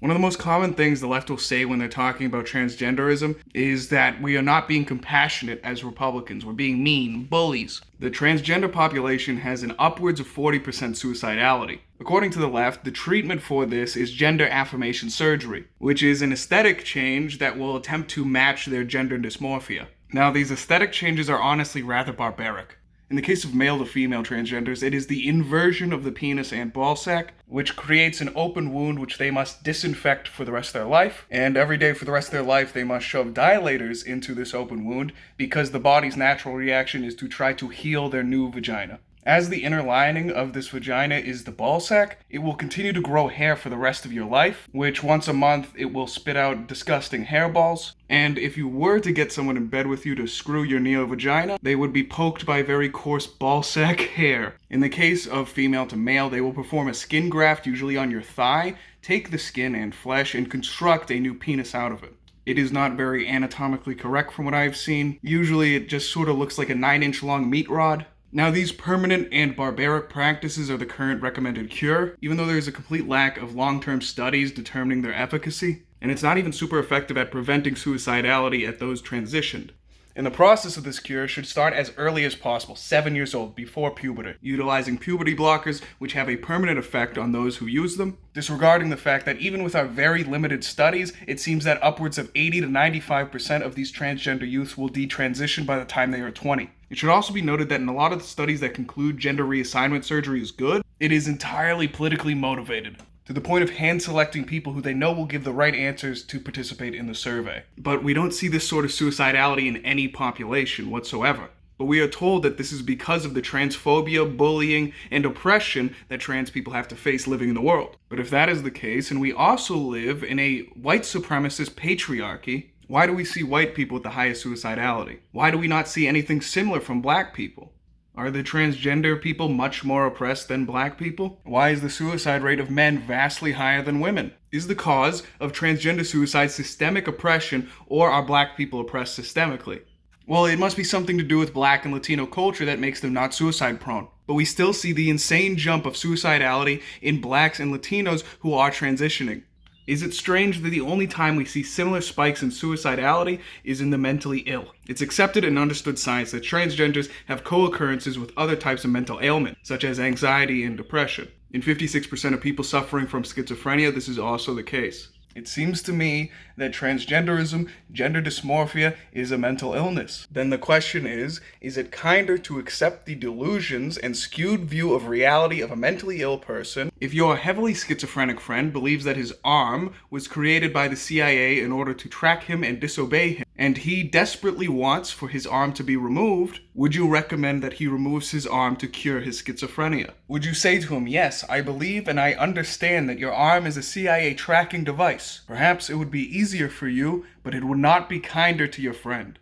One of the most common things the left will say when they're talking about transgenderism is that we are not being compassionate as Republicans. We're being mean, bullies. The transgender population has an upwards of 40% suicidality. According to the left, the treatment for this is gender affirmation surgery, which is an aesthetic change that will attempt to match their gender dysmorphia. Now, these aesthetic changes are honestly rather barbaric. In the case of male to female transgenders, it is the inversion of the penis and ballsack, which creates an open wound which they must disinfect for the rest of their life. And every day for the rest of their life, they must shove dilators into this open wound because the body's natural reaction is to try to heal their new vagina. As the inner lining of this vagina is the ballsack, it will continue to grow hair for the rest of your life, which once a month it will spit out disgusting hairballs. And if you were to get someone in bed with you to screw your neo-vagina, they would be poked by very coarse ballsack hair. In the case of female to male, they will perform a skin graft, usually on your thigh, take the skin and flesh, and construct a new penis out of it. It is not very anatomically correct from what I've seen. Usually it just sort of looks like a 9-inch long meat rod. Now, these permanent and barbaric practices are the current recommended cure, even though there's a complete lack of long-term studies determining their efficacy, and it's not even super effective at preventing suicidality at those transitioned. And the process of this cure should start as early as possible, 7 years old, before puberty, utilizing puberty blockers which have a permanent effect on those who use them, disregarding the fact that even with our very limited studies, it seems that upwards of 80 to 95% of these transgender youths will detransition by the time they are 20. It should also be noted that in a lot of the studies that conclude gender reassignment surgery is good, it is entirely politically motivated, to the point of hand-selecting people who they know will give the right answers to participate in the survey. But we don't see this sort of suicidality in any population whatsoever. But we are told that this is because of the transphobia, bullying, and oppression that trans people have to face living in the world. But if that is the case, and we also live in a white supremacist patriarchy, why do we see white people with the highest suicidality? Why do we not see anything similar from black people? Are the transgender people much more oppressed than black people? Why is the suicide rate of men vastly higher than women? Is the cause of transgender suicide systemic oppression, or are black people oppressed systemically? Well, it must be something to do with black and Latino culture that makes them not suicide prone. But we still see the insane jump of suicidality in blacks and Latinos who are transitioning. Is it strange that the only time we see similar spikes in suicidality is in the mentally ill? It's accepted and understood science that transgenders have co-occurrences with other types of mental ailment, such as anxiety and depression. In 56% of people suffering from schizophrenia, this is also the case. It seems to me that transgenderism, gender dysmorphia, is a mental illness. Then the question is it kinder to accept the delusions and skewed view of reality of a mentally ill person if your heavily schizophrenic friend believes that his arm was created by the CIA in order to track him and disobey him, and he desperately wants for his arm to be removed? Would you recommend that he removes his arm to cure his schizophrenia? Would you say to him, yes, I believe and I understand that your arm is a CIA tracking device. Perhaps it would be easier for you, but it would not be kinder to your friend.